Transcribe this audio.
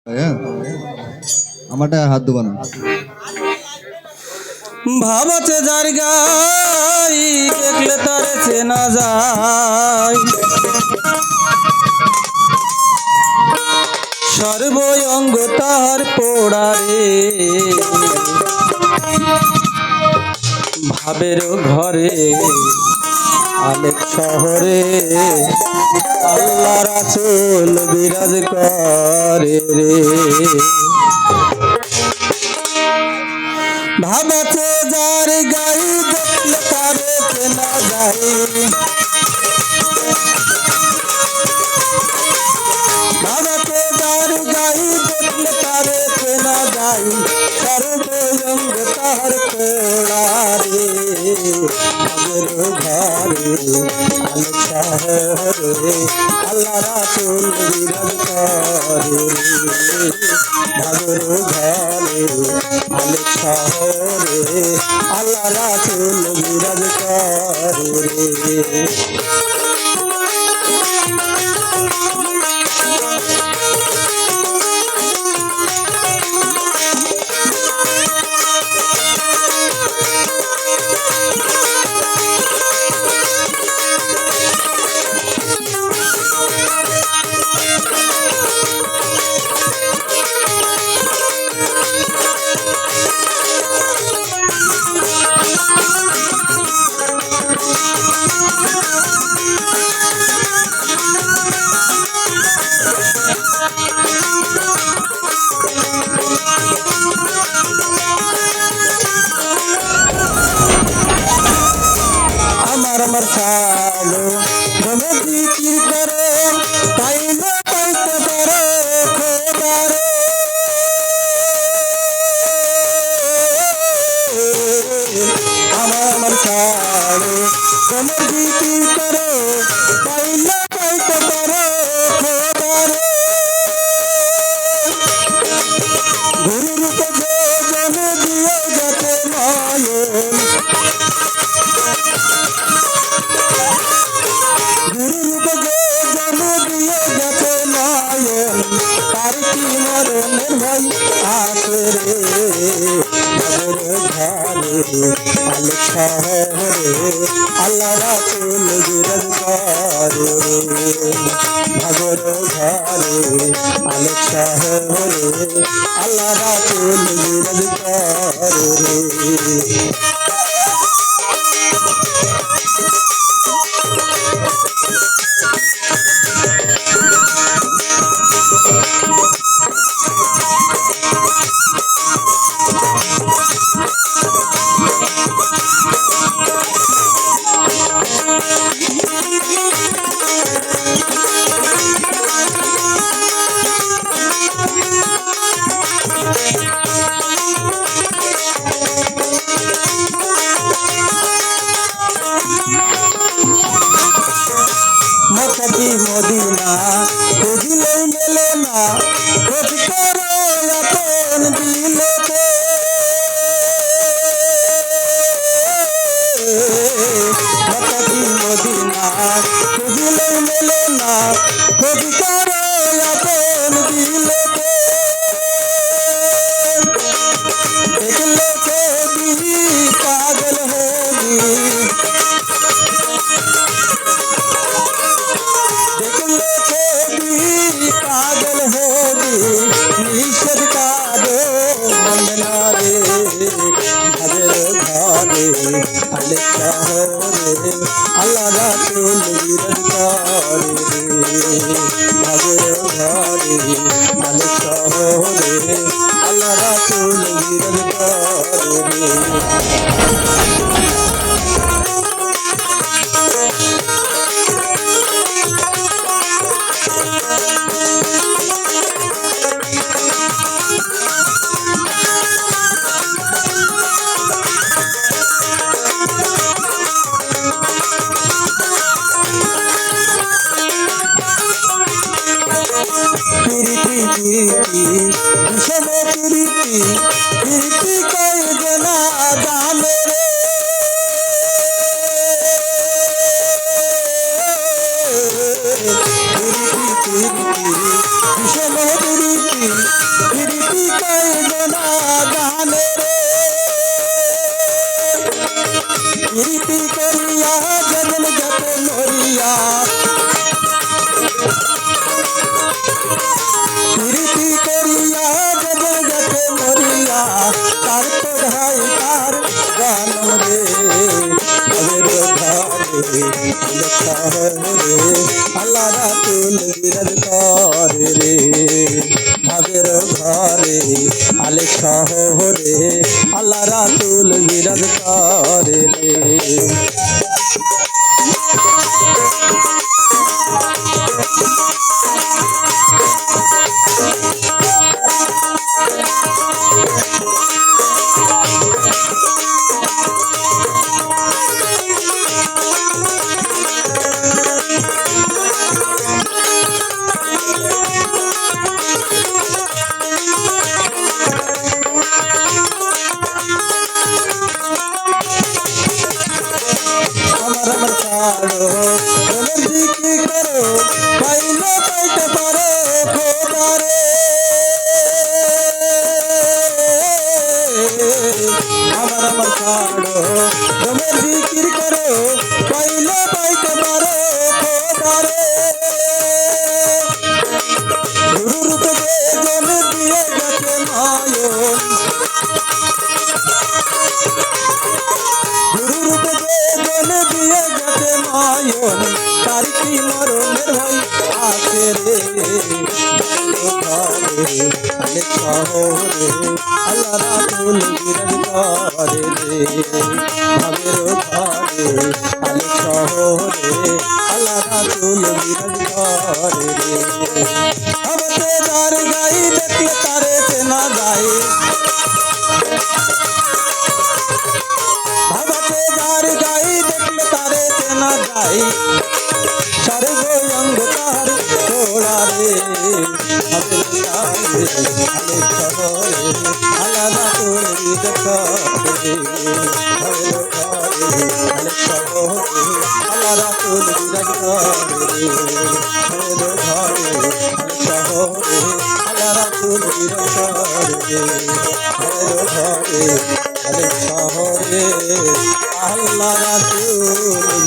ভাইয়া আমারটা হাত দেবো না। ভাবছে যার গাই দেখলে তারে চেনা যায়, সর্বঙ্গ তার পোড়ারে ভাবের ঘরে আলেক শহরে আল্লাহ রাসূল বিরাজ করে রে। ভাবছে যার গাই দেখলে তারে চেনা যায়, ভাবছে যার গাই দেখলে তারে চেনা যায়, সর্বঙ্গ তার পোড়ারে ভাবের ঘরে আলেক শহরে আল্লাহ রাসূল বিরাজ করে রে। ভাবের ঘরে আলেক শহরে আল্লাহ রাসূল বিরাজ করে রে। আমার ছালো ধনে জিকির করে পাইলে পাইতে পারে খোদারে। আমার ছালো ধনে জিকির করে পাইলে পাইতে পারে খোদারে। গুরু রূপে জনে দিয়ে যাতে নয়ন, গুরু রূপে জনে দিয়ে যাতে নয়ন, তার কি মরণের ভয় আছে রে। ভাবের ঘরে আলেক শহরে আল্লাহ রাসূল বিরাজ করে রে। ভাবের ঘরে আলেক শহরে আল্লাহ রাসূল বিরাজ করে রে। মক্কা মদিনা খুঁজলেই মেলে না, খোঁজ করো আপন দিলেতে। মক্কা মদিনা খুঁজলেই মেলে না, খোঁজ করো আপন দিলেতে। দেখলে ছবি পাগল হবি, পাগল হবি নিষেধ কাদো বন্দনা রে। ভাবের ঘরে আলেক শহরে আল্লাহ রাসূল বিরাজ করে রে। ভাবের ঘরে আলেক শহরে আল্লাহ রাসূল বিরাজ করে রে। ভীষণ প্রীতি প্রীতি কইবে না জানে রে। ভীষণ প্রীতি প্রীতি প্রীতি কইনা জানে রে প্রীতি করিয়া যেদিন যেতে মরিয়া প্রীতি করিয়া যেদিন যেতে মরিয়া তার তো ভাই তার জানম রে ভবের ঘরে লেখা রে আল্লাহ রাতুল বিরাজ করে রে ভবের ঘরে আলেখা রে আল্লাহ রাতুল বিরাজ করে রে আমার ছাড়ো তোমার দিকে করো পাইলে পাইতে পারে খোদারে আমার ছাড়ো তোমার দিকে করো পাইলে পাইতে পারে খোদারে গুরু রূপে জন দিয়ে গেছে নয়ন গুরু রূপে জন দিয়ে গেছে নয়ন তার কি মরণের ভয় আছে রে ঘরে অনেক শহরে আল্লাহ রাতুল বিরাজ করে রে ভবের ঘরে অনেক শহরে আল্লাহ রাতুল বিরাজ করে রে হবতে যার গাই দেখলে তারে চেনা যায় ভবতে যার গাই দেখলে তারে চেনা যায় স্বর্গ অঙ্গ তার ছোড়া রে ভবের ঘরে অনেক শহরে আল্লাহ রাতুল বিরাজ করে রে ভবের ঘরে অনেক শহরে আল্লাহ রাতুল বিরাজ করে রে ভবের ঘরে অনেক শহরে আল্লাহ রাতুল বিরাজ করে রে ভবের ঘরে অনেক শহরে আল্লাহ রাতুল